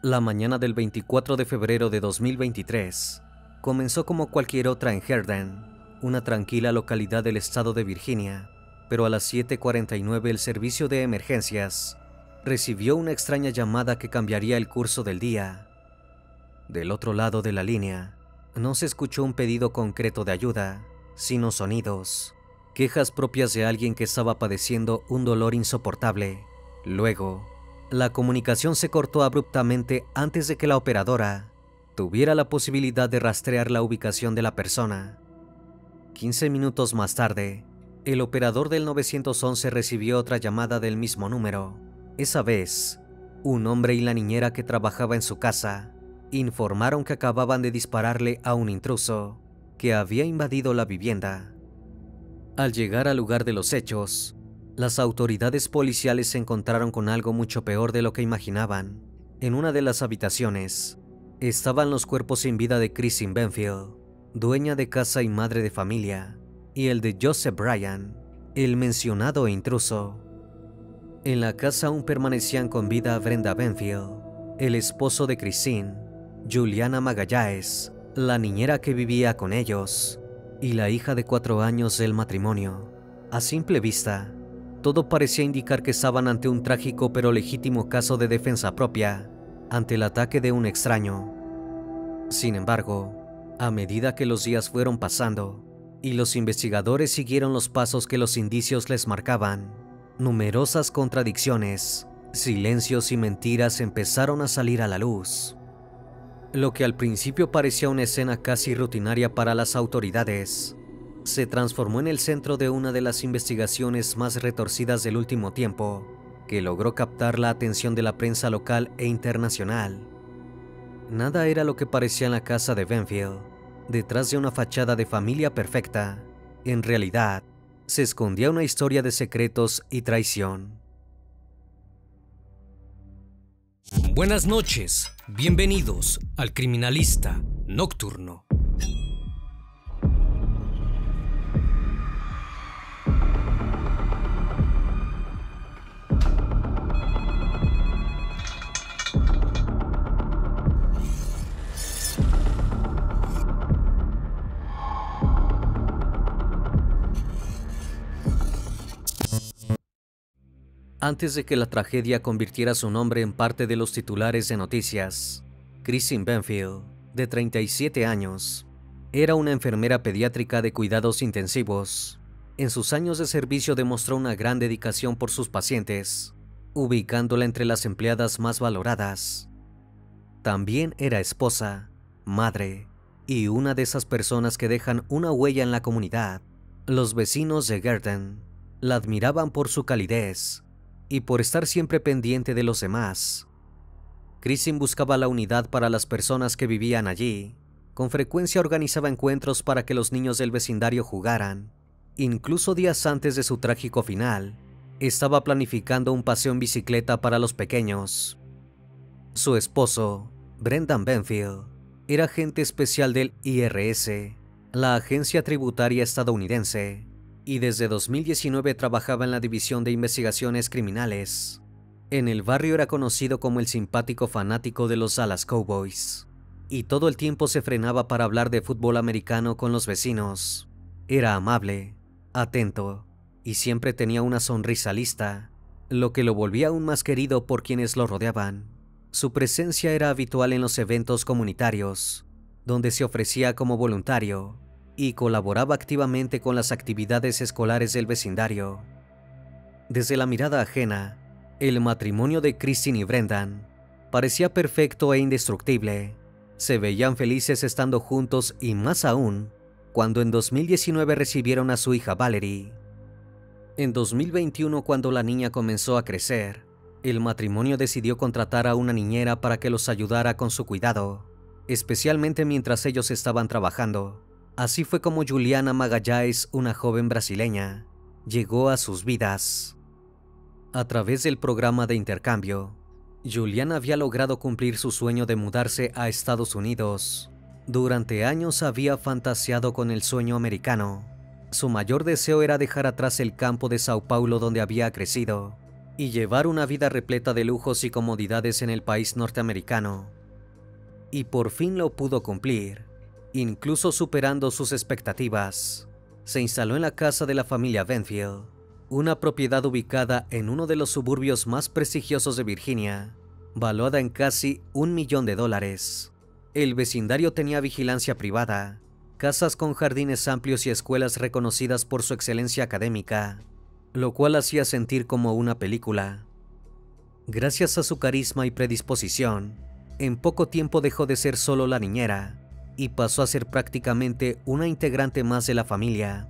La mañana del 24 de febrero de 2023 comenzó como cualquier otra en Herndon, una tranquila localidad del estado de Virginia, pero a las 7:49 el servicio de emergencias recibió una extraña llamada que cambiaría el curso del día. Del otro lado de la línea, no se escuchó un pedido concreto de ayuda, sino sonidos, quejas propias de alguien que estaba padeciendo un dolor insoportable. Luego, la comunicación se cortó abruptamente antes de que la operadora tuviera la posibilidad de rastrear la ubicación de la persona. 15 minutos más tarde, el operador del 911 recibió otra llamada del mismo número. Esa vez, un hombre y la niñera que trabajaba en su casa informaron que acababan de dispararle a un intruso que había invadido la vivienda. Al llegar al lugar de los hechos, las autoridades policiales se encontraron con algo mucho peor de lo que imaginaban. En una de las habitaciones estaban los cuerpos sin vida de Christine Benfield, dueña de casa y madre de familia, y el de Joseph Bryan, el mencionado intruso. En la casa aún permanecían con vida Brenda Benfield, el esposo de Christine, Juliana Magalhães, la niñera que vivía con ellos, y la hija de 4 años del matrimonio. A simple vista, todo parecía indicar que estaban ante un trágico pero legítimo caso de defensa propia ante el ataque de un extraño. Sin embargo, a medida que los días fueron pasando y los investigadores siguieron los pasos que los indicios les marcaban, numerosas contradicciones, silencios y mentiras empezaron a salir a la luz. Lo que al principio parecía una escena casi rutinaria para las autoridades, se transformó en el centro de una de las investigaciones más retorcidas del último tiempo, que logró captar la atención de la prensa local e internacional. Nada era lo que parecía en la casa de Benfield. Detrás de una fachada de familia perfecta, en realidad, se escondía una historia de secretos y traición. Buenas noches, bienvenidos al Criminalista Nocturno. Antes de que la tragedia convirtiera su nombre en parte de los titulares de noticias, Christine Benfield, de 37 años, era una enfermera pediátrica de cuidados intensivos. En sus años de servicio demostró una gran dedicación por sus pacientes, ubicándola entre las empleadas más valoradas. También era esposa, madre y una de esas personas que dejan una huella en la comunidad. Los vecinos de Herndon la admiraban por su calidez y por estar siempre pendiente de los demás. Christine buscaba la unidad para las personas que vivían allí. Con frecuencia organizaba encuentros para que los niños del vecindario jugaran. Incluso días antes de su trágico final, estaba planificando un paseo en bicicleta para los pequeños. Su esposo, Brendan Benfield, era agente especial del IRS, la agencia tributaria estadounidense, y desde 2019 trabajaba en la División de Investigaciones Criminales. En el barrio era conocido como el simpático fanático de los Dallas Cowboys, y todo el tiempo se frenaba para hablar de fútbol americano con los vecinos. Era amable, atento, y siempre tenía una sonrisa lista, lo que lo volvía aún más querido por quienes lo rodeaban. Su presencia era habitual en los eventos comunitarios, donde se ofrecía como voluntario y colaboraba activamente con las actividades escolares del vecindario. Desde la mirada ajena, el matrimonio de Christine y Brendan parecía perfecto e indestructible. Se veían felices estando juntos y más aún cuando en 2019 recibieron a su hija Valerie. En 2021, cuando la niña comenzó a crecer, el matrimonio decidió contratar a una niñera para que los ayudara con su cuidado, especialmente mientras ellos estaban trabajando. Así fue como Juliana Magalhães, una joven brasileña, llegó a sus vidas. A través del programa de intercambio, Juliana había logrado cumplir su sueño de mudarse a Estados Unidos. Durante años había fantaseado con el sueño americano. Su mayor deseo era dejar atrás el campo de Sao Paulo donde había crecido y llevar una vida repleta de lujos y comodidades en el país norteamericano. Y por fin lo pudo cumplir, incluso superando sus expectativas. Se instaló en la casa de la familia Benfield, una propiedad ubicada en uno de los suburbios más prestigiosos de Virginia, valuada en casi $1 millón. El vecindario tenía vigilancia privada, casas con jardines amplios y escuelas reconocidas por su excelencia académica, lo cual hacía sentir como una película. Gracias a su carisma y predisposición, en poco tiempo dejó de ser solo la niñera y pasó a ser prácticamente una integrante más de la familia.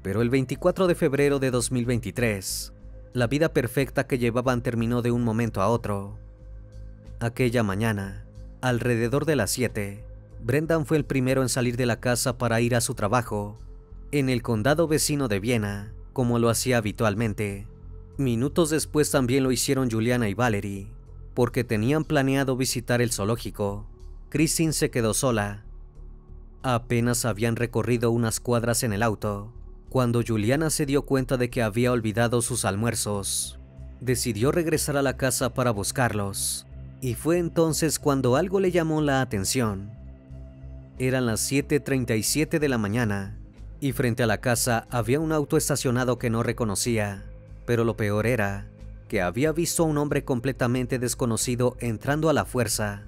Pero el 24 de febrero de 2023, la vida perfecta que llevaban terminó de un momento a otro. Aquella mañana, alrededor de las 7, Brendan fue el primero en salir de la casa para ir a su trabajo, en el condado vecino de Viena, como lo hacía habitualmente. Minutos después también lo hicieron Juliana y Valerie, porque tenían planeado visitar el zoológico. Christine se quedó sola. Apenas habían recorrido unas cuadras en el auto, cuando Juliana se dio cuenta de que había olvidado sus almuerzos. Decidió regresar a la casa para buscarlos, y fue entonces cuando algo le llamó la atención. Eran las 7:37 de la mañana, y frente a la casa había un auto estacionado que no reconocía, pero lo peor era que había visto a un hombre completamente desconocido entrando a la fuerza.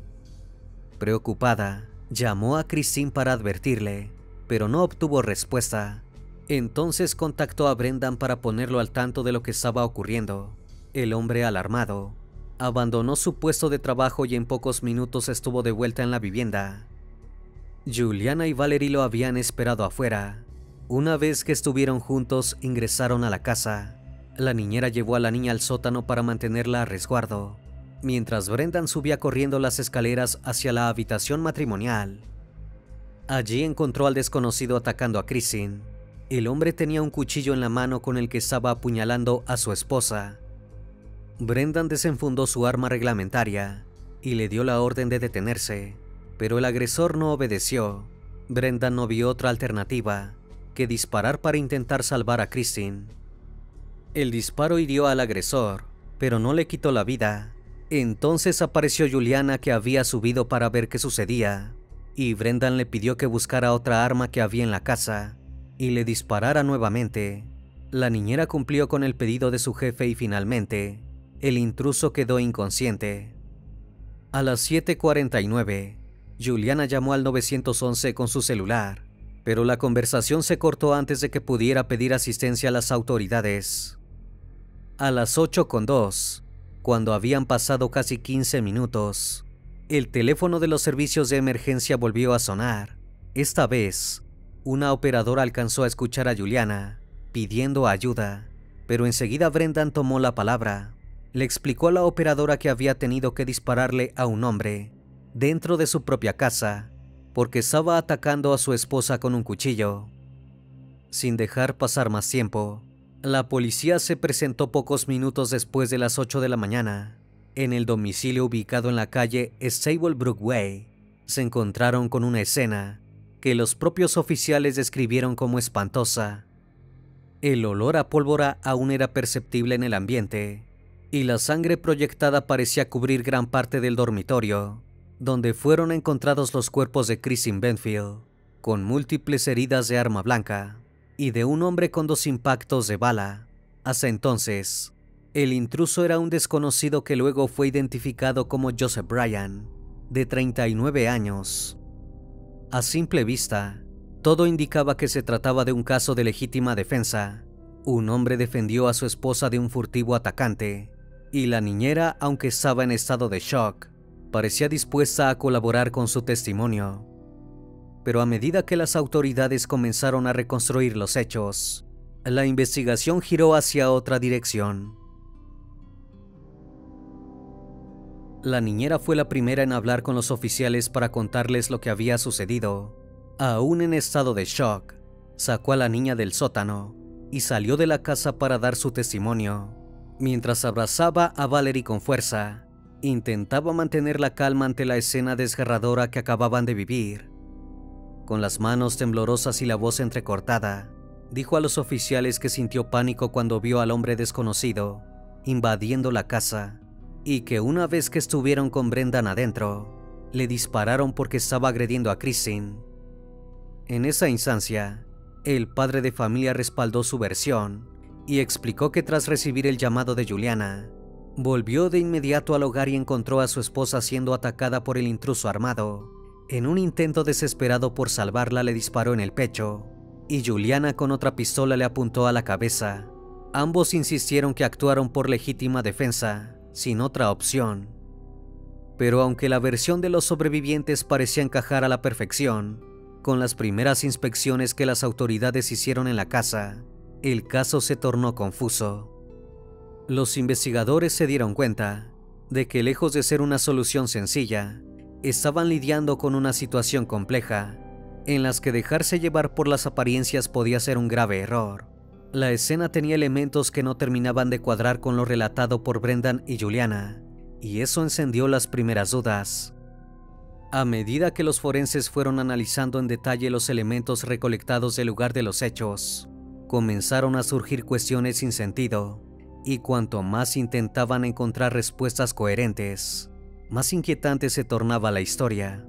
Preocupada, llamó a Christine para advertirle, pero no obtuvo respuesta. Entonces contactó a Brendan para ponerlo al tanto de lo que estaba ocurriendo. El hombre, alarmado, abandonó su puesto de trabajo y en pocos minutos estuvo de vuelta en la vivienda. Juliana y Valerie lo habían esperado afuera. Una vez que estuvieron juntos, ingresaron a la casa. La niñera llevó a la niña al sótano para mantenerla a resguardo, mientras Brendan subía corriendo las escaleras hacia la habitación matrimonial. Allí encontró al desconocido atacando a Christine. El hombre tenía un cuchillo en la mano con el que estaba apuñalando a su esposa. Brendan desenfundó su arma reglamentaria y le dio la orden de detenerse, pero el agresor no obedeció. Brendan no vio otra alternativa que disparar para intentar salvar a Christine. El disparo hirió al agresor, pero no le quitó la vida. Entonces apareció Juliana, que había subido para ver qué sucedía, y Brendan le pidió que buscara otra arma que había en la casa y le disparara nuevamente. La niñera cumplió con el pedido de su jefe y finalmente, el intruso quedó inconsciente. A las 7:49, Juliana llamó al 911 con su celular, pero la conversación se cortó antes de que pudiera pedir asistencia a las autoridades. A las 8:02, cuando habían pasado casi 15 minutos, el teléfono de los servicios de emergencia volvió a sonar. Esta vez, una operadora alcanzó a escuchar a Juliana pidiendo ayuda, pero enseguida Brendan tomó la palabra. Le explicó a la operadora que había tenido que dispararle a un hombre dentro de su propia casa porque estaba atacando a su esposa con un cuchillo. Sin dejar pasar más tiempo, la policía se presentó pocos minutos después de las 8 de la mañana. En el domicilio ubicado en la calle Stablebrook Way, se encontraron con una escena que los propios oficiales describieron como espantosa. El olor a pólvora aún era perceptible en el ambiente, y la sangre proyectada parecía cubrir gran parte del dormitorio, donde fueron encontrados los cuerpos de Christine Benfield, con múltiples heridas de arma blanca, y de un hombre con 2 impactos de bala. Hasta entonces, el intruso era un desconocido que luego fue identificado como Joseph Bryan, de 39 años. A simple vista, todo indicaba que se trataba de un caso de legítima defensa. Un hombre defendió a su esposa de un furtivo atacante, y la niñera, aunque estaba en estado de shock, parecía dispuesta a colaborar con su testimonio. Pero a medida que las autoridades comenzaron a reconstruir los hechos, la investigación giró hacia otra dirección. La niñera fue la primera en hablar con los oficiales para contarles lo que había sucedido. Aún en estado de shock, sacó a la niña del sótano y salió de la casa para dar su testimonio. Mientras abrazaba a Valerie con fuerza, intentaba mantener la calma ante la escena desgarradora que acababan de vivir. Con las manos temblorosas y la voz entrecortada, dijo a los oficiales que sintió pánico cuando vio al hombre desconocido invadiendo la casa, y que una vez que estuvieron con Brendan adentro, le dispararon porque estaba agrediendo a Christine. En esa instancia, el padre de familia respaldó su versión y explicó que tras recibir el llamado de Juliana, volvió de inmediato al hogar y encontró a su esposa siendo atacada por el intruso armado. En un intento desesperado por salvarla, le disparó en el pecho y Juliana con otra pistola le apuntó a la cabeza. Ambos insistieron que actuaron por legítima defensa, sin otra opción. Pero aunque la versión de los sobrevivientes parecía encajar a la perfección, con las primeras inspecciones que las autoridades hicieron en la casa, el caso se tornó confuso. Los investigadores se dieron cuenta de que, lejos de ser una solución sencilla, estaban lidiando con una situación compleja, en las que dejarse llevar por las apariencias podía ser un grave error. La escena tenía elementos que no terminaban de cuadrar con lo relatado por Brendan y Juliana, y eso encendió las primeras dudas. A medida que los forenses fueron analizando en detalle los elementos recolectados del lugar de los hechos, comenzaron a surgir cuestiones sin sentido, y cuanto más intentaban encontrar respuestas coherentes, más inquietante se tornaba la historia.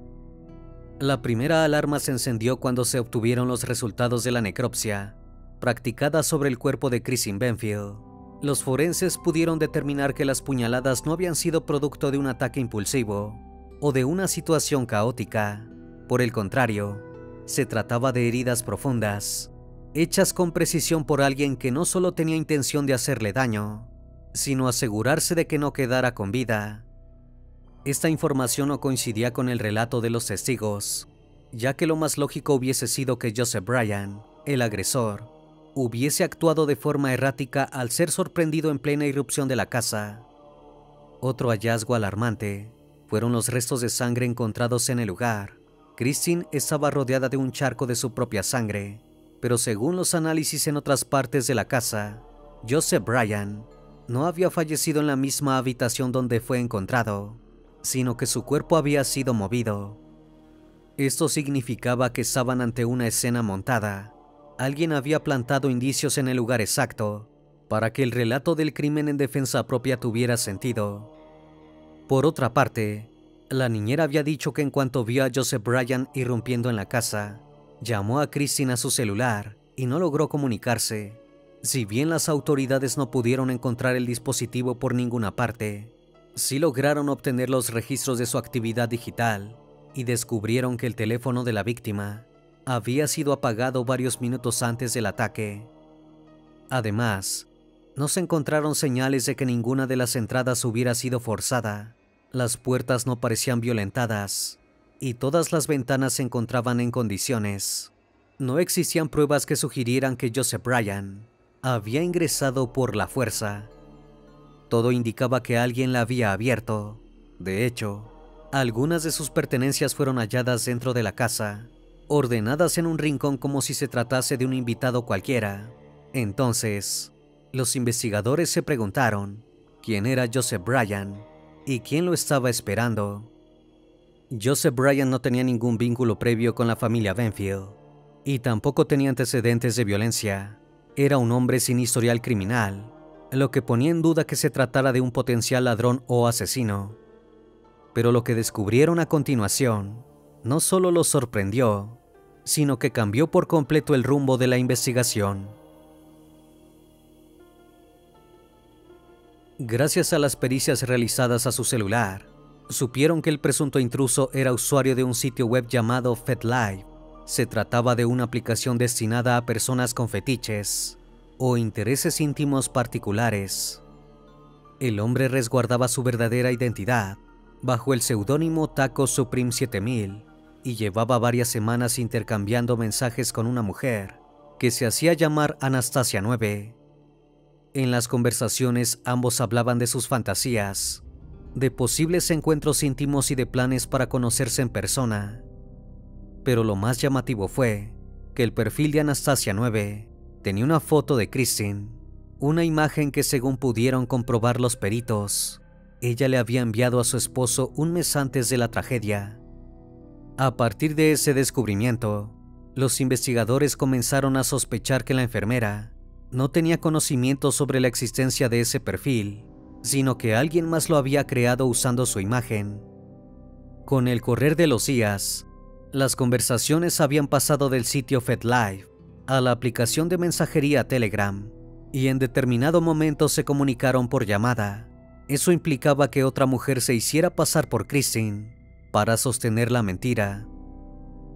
La primera alarma se encendió cuando se obtuvieron los resultados de la necropsia practicada sobre el cuerpo de Christine Benfield. Los forenses pudieron determinar que las puñaladas no habían sido producto de un ataque impulsivo o de una situación caótica. Por el contrario, se trataba de heridas profundas, hechas con precisión por alguien que no solo tenía intención de hacerle daño, sino asegurarse de que no quedara con vida. Esta información no coincidía con el relato de los testigos, ya que lo más lógico hubiese sido que Joseph Bryan, el agresor, hubiese actuado de forma errática al ser sorprendido en plena irrupción de la casa. Otro hallazgo alarmante fueron los restos de sangre encontrados en el lugar. Christine estaba rodeada de un charco de su propia sangre, pero según los análisis en otras partes de la casa, Joseph Bryan no había fallecido en la misma habitación donde fue encontrado, sino que su cuerpo había sido movido. Esto significaba que estaban ante una escena montada. Alguien había plantado indicios en el lugar exacto para que el relato del crimen en defensa propia tuviera sentido. Por otra parte, la niñera había dicho que en cuanto vio a Joseph Bryan irrumpiendo en la casa, llamó a Christine a su celular y no logró comunicarse. Si bien las autoridades no pudieron encontrar el dispositivo por ninguna parte, sí lograron obtener los registros de su actividad digital y descubrieron que el teléfono de la víctima había sido apagado varios minutos antes del ataque. Además, no se encontraron señales de que ninguna de las entradas hubiera sido forzada. Las puertas no parecían violentadas y todas las ventanas se encontraban en condiciones. No existían pruebas que sugirieran que Joseph Bryan había ingresado por la fuerza. Todo indicaba que alguien la había abierto. De hecho, algunas de sus pertenencias fueron halladas dentro de la casa, ordenadas en un rincón como si se tratase de un invitado cualquiera. Entonces, los investigadores se preguntaron quién era Joseph Bryan y quién lo estaba esperando. Joseph Bryan no tenía ningún vínculo previo con la familia Benfield y tampoco tenía antecedentes de violencia. Era un hombre sin historial criminal, lo que ponía en duda que se tratara de un potencial ladrón o asesino. Pero lo que descubrieron a continuación no solo los sorprendió, sino que cambió por completo el rumbo de la investigación. Gracias a las pericias realizadas a su celular, supieron que el presunto intruso era usuario de un sitio web llamado FetLife. Se trataba de una aplicación destinada a personas con fetiches o intereses íntimos particulares. El hombre resguardaba su verdadera identidad bajo el seudónimo Taco Supreme 7000 y llevaba varias semanas intercambiando mensajes con una mujer que se hacía llamar Anastasia 9. En las conversaciones ambos hablaban de sus fantasías, de posibles encuentros íntimos y de planes para conocerse en persona. Pero lo más llamativo fue que el perfil de Anastasia 9 tenía una foto de Christine, una imagen que, según pudieron comprobar los peritos, ella le había enviado a su esposo un mes antes de la tragedia. A partir de ese descubrimiento, los investigadores comenzaron a sospechar que la enfermera no tenía conocimiento sobre la existencia de ese perfil, sino que alguien más lo había creado usando su imagen. Con el correr de los días, las conversaciones habían pasado del sitio FetLife a la aplicación de mensajería Telegram, y en determinado momento se comunicaron por llamada. Eso implicaba que otra mujer se hiciera pasar por Christine para sostener la mentira.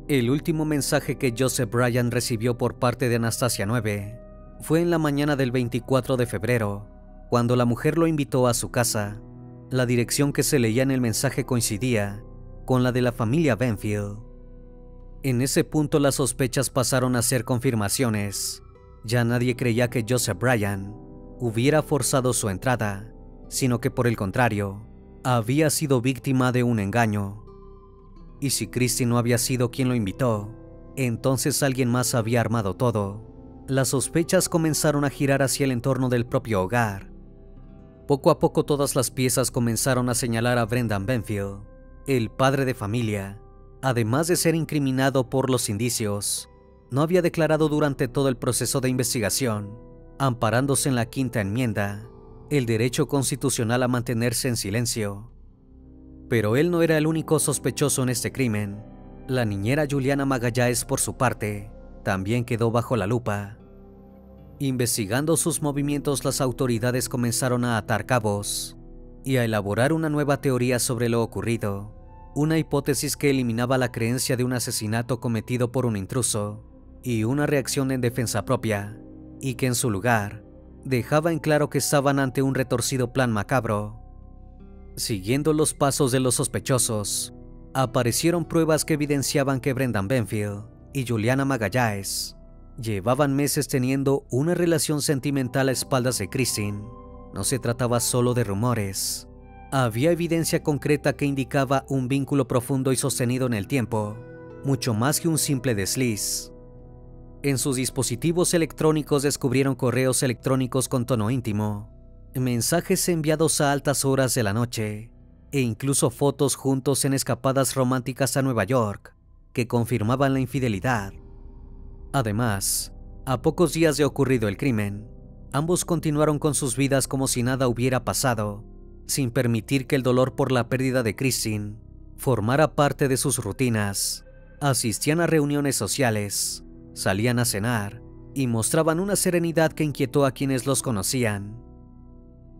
El último mensaje que Joseph Bryan recibió por parte de Anastasia 9 fue en la mañana del 24 de febrero, cuando la mujer lo invitó a su casa. La dirección que se leía en el mensaje coincidía con la de la familia Benfield. En ese punto las sospechas pasaron a ser confirmaciones. Ya nadie creía que Joseph Bryan hubiera forzado su entrada, sino que por el contrario, había sido víctima de un engaño. Y si Christine no había sido quien lo invitó, entonces alguien más había armado todo. Las sospechas comenzaron a girar hacia el entorno del propio hogar. Poco a poco todas las piezas comenzaron a señalar a Brendan Benfield, el padre de familia. Además de ser incriminado por los indicios, no había declarado durante todo el proceso de investigación, amparándose en la Quinta Enmienda, el derecho constitucional a mantenerse en silencio. Pero él no era el único sospechoso en este crimen. La niñera Juliana Magalhães, por su parte, también quedó bajo la lupa. Investigando sus movimientos, las autoridades comenzaron a atar cabos y a elaborar una nueva teoría sobre lo ocurrido, una hipótesis que eliminaba la creencia de un asesinato cometido por un intruso y una reacción en defensa propia, y que en su lugar dejaba en claro que estaban ante un retorcido plan macabro. Siguiendo los pasos de los sospechosos, aparecieron pruebas que evidenciaban que Brendan Benfield y Juliana Magalhães llevaban meses teniendo una relación sentimental a espaldas de Christine. No se trataba solo de rumores. Había evidencia concreta que indicaba un vínculo profundo y sostenido en el tiempo, mucho más que un simple desliz. En sus dispositivos electrónicos descubrieron correos electrónicos con tono íntimo, mensajes enviados a altas horas de la noche, e incluso fotos juntos en escapadas románticas a Nueva York, que confirmaban la infidelidad. Además, a pocos días de ocurrido el crimen, ambos continuaron con sus vidas como si nada hubiera pasado, sin permitir que el dolor por la pérdida de Christine formara parte de sus rutinas. Asistían a reuniones sociales, salían a cenar y mostraban una serenidad que inquietó a quienes los conocían.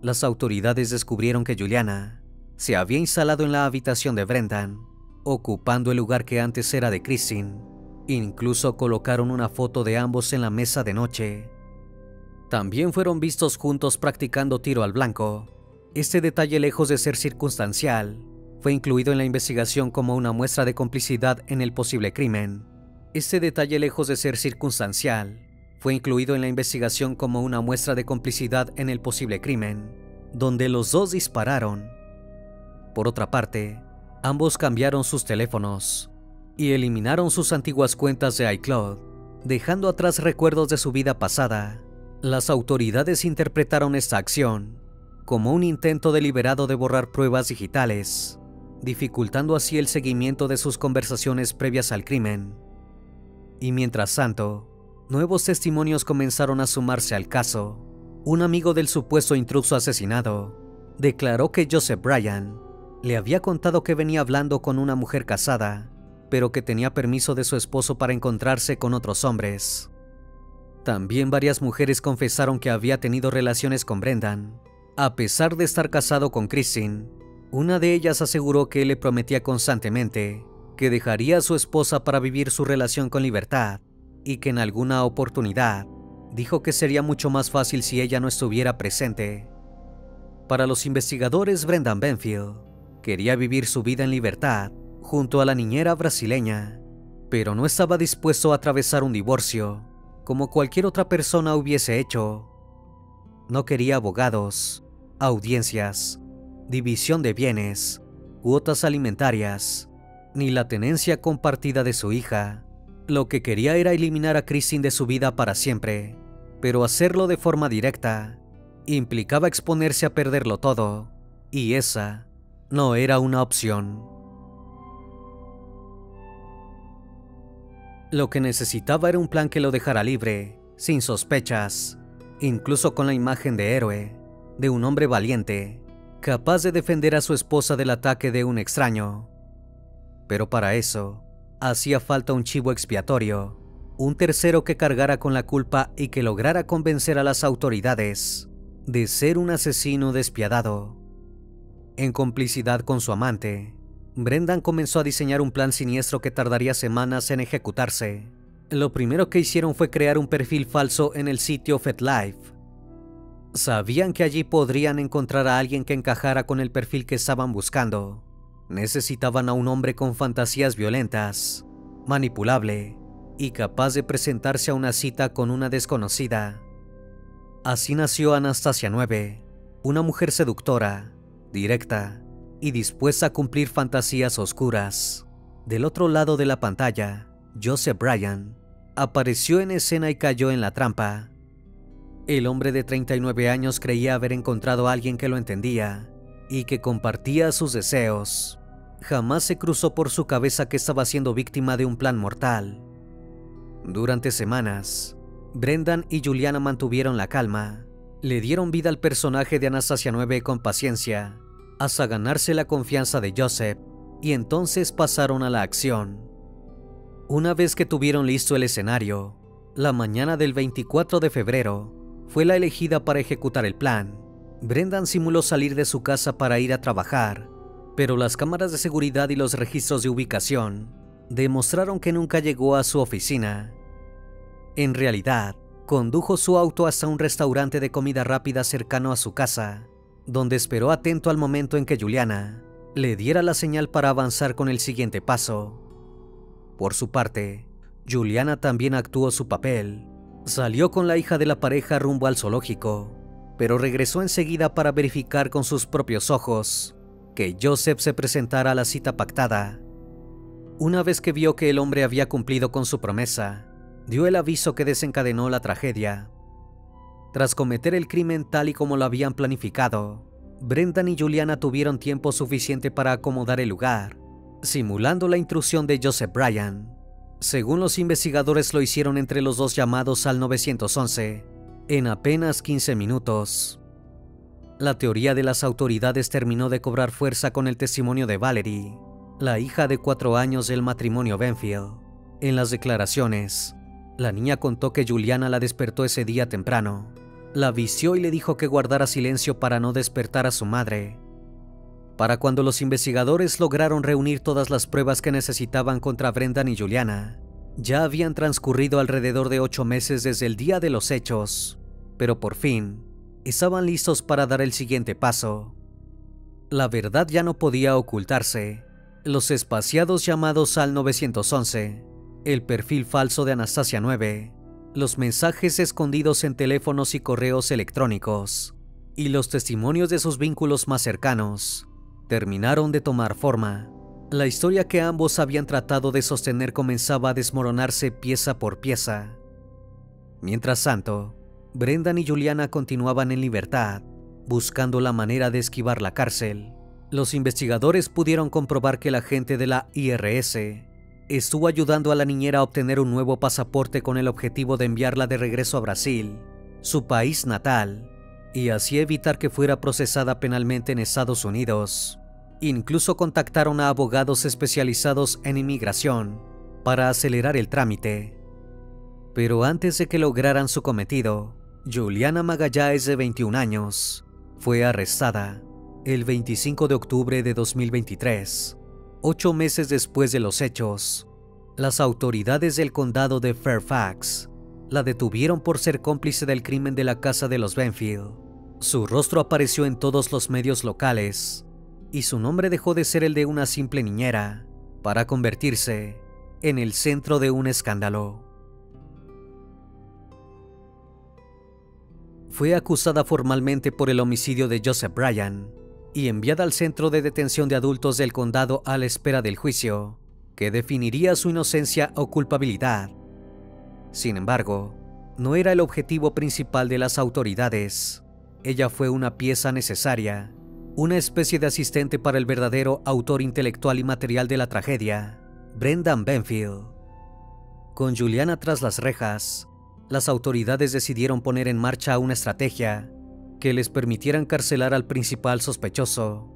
Las autoridades descubrieron que Juliana se había instalado en la habitación de Brendan, ocupando el lugar que antes era de Christine. Incluso colocaron una foto de ambos en la mesa de noche. También fueron vistos juntos practicando tiro al blanco. Este detalle, lejos de ser circunstancial, fue incluido en la investigación como una muestra de complicidad en el posible crimen. Donde los dos dispararon. Por otra parte, ambos cambiaron sus teléfonos y eliminaron sus antiguas cuentas de iCloud, dejando atrás recuerdos de su vida pasada. Las autoridades interpretaron esta acción como un intento deliberado de borrar pruebas digitales, dificultando así el seguimiento de sus conversaciones previas al crimen. Y mientras tanto, nuevos testimonios comenzaron a sumarse al caso. Un amigo del supuesto intruso asesinado declaró que Joseph Bryan le había contado que venía hablando con una mujer casada, pero que tenía permiso de su esposo para encontrarse con otros hombres. También varias mujeres confesaron que había tenido relaciones con Brendan, a pesar de estar casado con Christine. Una de ellas aseguró que él le prometía constantemente que dejaría a su esposa para vivir su relación con libertad, y que en alguna oportunidad dijo que sería mucho más fácil si ella no estuviera presente. Para los investigadores, Brendan Benfield quería vivir su vida en libertad junto a la niñera brasileña, pero no estaba dispuesto a atravesar un divorcio como cualquier otra persona hubiese hecho. No quería abogados, audiencias, división de bienes, cuotas alimentarias, ni la tenencia compartida de su hija. Lo que quería era eliminar a Christine de su vida para siempre, pero hacerlo de forma directa implicaba exponerse a perderlo todo, y esa no era una opción. Lo que necesitaba era un plan que lo dejara libre, sin sospechas, incluso con la imagen de héroe, de un hombre valiente, capaz de defender a su esposa del ataque de un extraño. Pero para eso, hacía falta un chivo expiatorio, un tercero que cargara con la culpa y que lograra convencer a las autoridades de ser un asesino despiadado. En complicidad con su amante, Brendan comenzó a diseñar un plan siniestro que tardaría semanas en ejecutarse. Lo primero que hicieron fue crear un perfil falso en el sitio FetLife. Sabían que allí podrían encontrar a alguien que encajara con el perfil que estaban buscando. Necesitaban a un hombre con fantasías violentas, manipulable y capaz de presentarse a una cita con una desconocida. Así nació Anastasia 9, una mujer seductora, directa y dispuesta a cumplir fantasías oscuras. Del otro lado de la pantalla, Joseph Bryan apareció en escena y cayó en la trampa. El hombre de 39 años creía haber encontrado a alguien que lo entendía y que compartía sus deseos. Jamás se cruzó por su cabeza que estaba siendo víctima de un plan mortal. Durante semanas, Brendan y Juliana mantuvieron la calma, le dieron vida al personaje de Anastasia 9 con paciencia, hasta ganarse la confianza de Joseph, y entonces pasaron a la acción. Una vez que tuvieron listo el escenario, la mañana del 24 de febrero fue la elegida para ejecutar el plan. Brendan simuló salir de su casa para ir a trabajar, pero las cámaras de seguridad y los registros de ubicación demostraron que nunca llegó a su oficina. En realidad, condujo su auto hasta un restaurante de comida rápida cercano a su casa, donde esperó atento al momento en que Juliana le diera la señal para avanzar con el siguiente paso. Por su parte, Juliana también actuó su papel. Salió con la hija de la pareja rumbo al zoológico, pero regresó enseguida para verificar con sus propios ojos que Joseph se presentara a la cita pactada. Una vez que vio que el hombre había cumplido con su promesa, dio el aviso que desencadenó la tragedia. Tras cometer el crimen tal y como lo habían planificado, Brendan y Juliana tuvieron tiempo suficiente para acomodar el lugar, simulando la intrusión de Joseph Bryan. Según los investigadores, lo hicieron entre los dos llamados al 911 en apenas 15 minutos. La teoría de las autoridades terminó de cobrar fuerza con el testimonio de Valerie, la hija de 4 años del matrimonio Benfield. En las declaraciones, la niña contó que Juliana la despertó ese día temprano, la vistió y le dijo que guardara silencio para no despertar a su madre. Para cuando los investigadores lograron reunir todas las pruebas que necesitaban contra Brendan y Juliana, ya habían transcurrido alrededor de 8 meses desde el día de los hechos, pero por fin estaban listos para dar el siguiente paso. La verdad ya no podía ocultarse. Los espaciados llamados al 911, el perfil falso de Anastasia 9, los mensajes escondidos en teléfonos y correos electrónicos, y los testimonios de sus vínculos más cercanos, terminaron de tomar forma. La historia que ambos habían tratado de sostener comenzaba a desmoronarse pieza por pieza. Mientras tanto, Brendan y Juliana continuaban en libertad, buscando la manera de esquivar la cárcel. Los investigadores pudieron comprobar que el agente de la IRS estuvo ayudando a la niñera a obtener un nuevo pasaporte con el objetivo de enviarla de regreso a Brasil, su país natal, y así evitar que fuera procesada penalmente en Estados Unidos. Incluso contactaron a abogados especializados en inmigración para acelerar el trámite. Pero antes de que lograran su cometido, Juliana Magallanes, de 21 años, fue arrestada el 25 de octubre de 2023, 8 meses después de los hechos. Las autoridades del condado de Fairfax la detuvieron por ser cómplice del crimen de la casa de los Benfield. Su rostro apareció en todos los medios locales, y su nombre dejó de ser el de una simple niñera para convertirse en el centro de un escándalo. Fue acusada formalmente por el homicidio de Joseph Bryan y enviada al centro de detención de adultos del condado a la espera del juicio, que definiría su inocencia o culpabilidad. Sin embargo, no era el objetivo principal de las autoridades. Ella fue una pieza necesaria, una especie de asistente para el verdadero autor intelectual y material de la tragedia, Brendan Benfield. Con Juliana tras las rejas, las autoridades decidieron poner en marcha una estrategia que les permitiera encarcelar al principal sospechoso.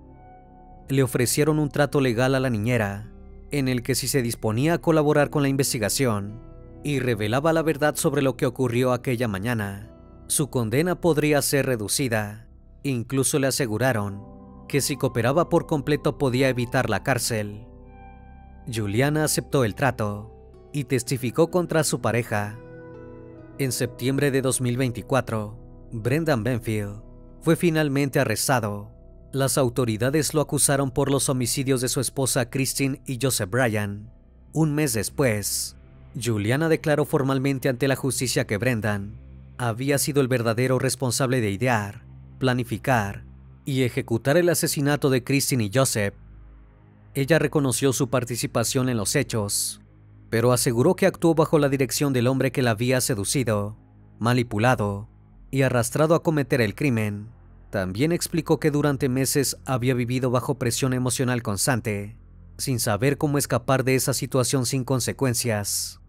Le ofrecieron un trato legal a la niñera, en el que si se disponía a colaborar con la investigación y revelaba la verdad sobre lo que ocurrió aquella mañana, su condena podría ser reducida. Incluso le aseguraron que si cooperaba por completo podía evitar la cárcel. Juliana aceptó el trato y testificó contra su pareja. En septiembre de 2024, Brendan Benfield fue finalmente arrestado. Las autoridades lo acusaron por los homicidios de su esposa Christine y Joseph Bryan. Un mes después, Juliana declaró formalmente ante la justicia que Brendan había sido el verdadero responsable de idear, planificar y ejecutar el asesinato de Christine y Joseph. Ella reconoció su participación en los hechos, pero aseguró que actuó bajo la dirección del hombre que la había seducido, manipulado y arrastrado a cometer el crimen. También explicó que durante meses había vivido bajo presión emocional constante, sin saber cómo escapar de esa situación sin consecuencias.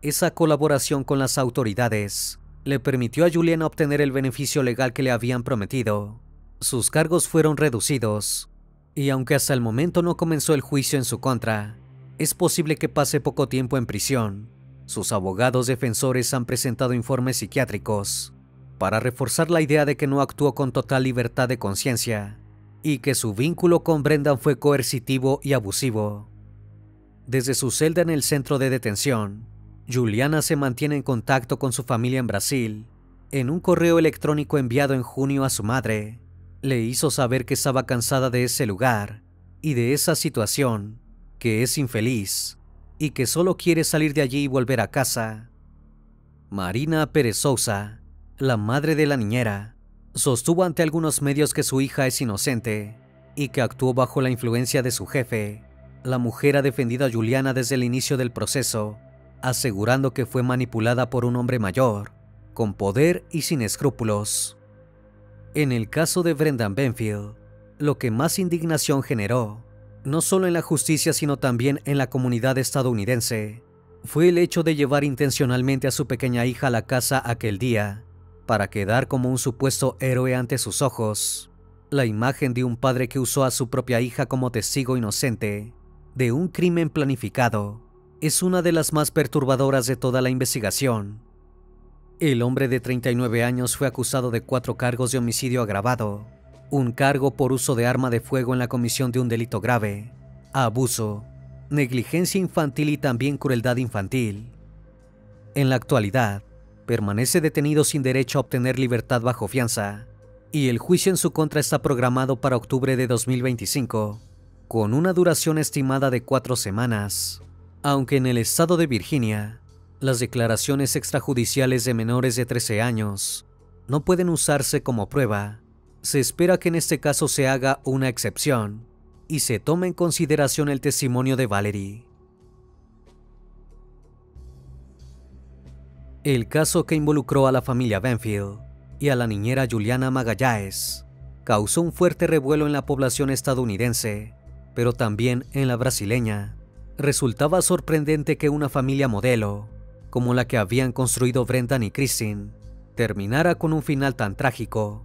Esa colaboración con las autoridades le permitió a Juliana obtener el beneficio legal que le habían prometido. Sus cargos fueron reducidos, y aunque hasta el momento no comenzó el juicio en su contra, es posible que pase poco tiempo en prisión. Sus abogados defensores han presentado informes psiquiátricos para reforzar la idea de que no actuó con total libertad de conciencia y que su vínculo con Brendan fue coercitivo y abusivo. Desde su celda en el centro de detención, Juliana se mantiene en contacto con su familia en Brasil. En un correo electrónico enviado en junio a su madre, le hizo saber que estaba cansada de ese lugar y de esa situación, que es infeliz y que solo quiere salir de allí y volver a casa. Marina Pérez Sousa, la madre de la niñera, sostuvo ante algunos medios que su hija es inocente y que actuó bajo la influencia de su jefe. La mujer ha defendido a Juliana desde el inicio del proceso, asegurando que fue manipulada por un hombre mayor, con poder y sin escrúpulos. En el caso de Brendan Benfield, lo que más indignación generó, no solo en la justicia sino también en la comunidad estadounidense, fue el hecho de llevar intencionalmente a su pequeña hija a la casa aquel día, para quedar como un supuesto héroe ante sus ojos. La imagen de un padre que usó a su propia hija como testigo inocente de un crimen planificado es una de las más perturbadoras de toda la investigación. El hombre de 39 años fue acusado de 4 cargos de homicidio agravado, un cargo por uso de arma de fuego en la comisión de un delito grave, abuso, negligencia infantil y también crueldad infantil. En la actualidad, permanece detenido sin derecho a obtener libertad bajo fianza, y el juicio en su contra está programado para octubre de 2025, con una duración estimada de 4 semanas. Aunque en el estado de Virginia, las declaraciones extrajudiciales de menores de 13 años no pueden usarse como prueba, se espera que en este caso se haga una excepción y se tome en consideración el testimonio de Valerie. El caso que involucró a la familia Benfield y a la niñera Juliana Magalhães causó un fuerte revuelo en la población estadounidense, pero también en la brasileña. Resultaba sorprendente que una familia modelo, como la que habían construido Brendan y Christine, terminara con un final tan trágico.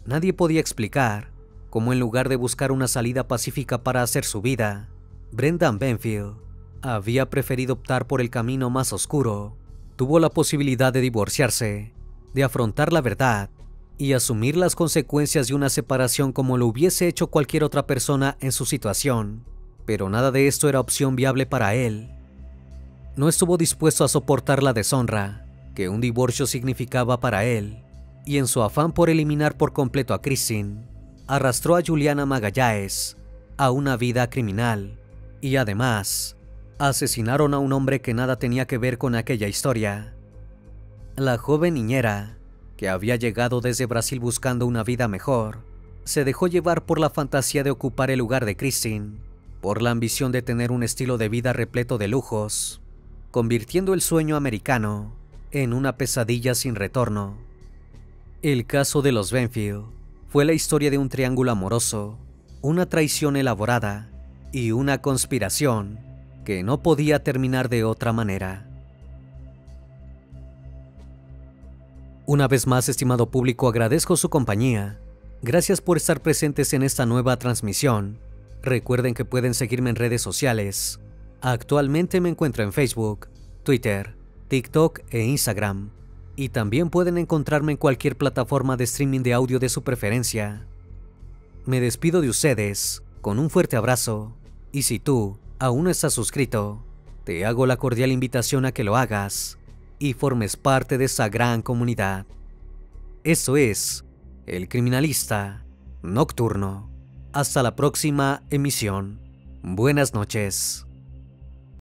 Nadie podía explicar cómo en lugar de buscar una salida pacífica para hacer su vida, Brendan Benfield había preferido optar por el camino más oscuro. Tuvo la posibilidad de divorciarse, de afrontar la verdad y asumir las consecuencias de una separación como lo hubiese hecho cualquier otra persona en su situación, pero nada de esto era opción viable para él. No estuvo dispuesto a soportar la deshonra que un divorcio significaba para él, y en su afán por eliminar por completo a Christine, arrastró a Juliana Magalhães a una vida criminal, y además, asesinaron a un hombre que nada tenía que ver con aquella historia. La joven niñera, que había llegado desde Brasil buscando una vida mejor, se dejó llevar por la fantasía de ocupar el lugar de Christine, por la ambición de tener un estilo de vida repleto de lujos, convirtiendo el sueño americano en una pesadilla sin retorno. El caso de los Benfield fue la historia de un triángulo amoroso, una traición elaborada y una conspiración que no podía terminar de otra manera. Una vez más, estimado público, agradezco su compañía. Gracias por estar presentes en esta nueva transmisión. Recuerden que pueden seguirme en redes sociales. Actualmente me encuentro en Facebook, Twitter, TikTok e Instagram. Y también pueden encontrarme en cualquier plataforma de streaming de audio de su preferencia. Me despido de ustedes con un fuerte abrazo. Y si tú aún no estás suscrito, te hago la cordial invitación a que lo hagas y formes parte de esa gran comunidad. Eso es El Criminalista Nocturno. Hasta la próxima emisión. Buenas noches.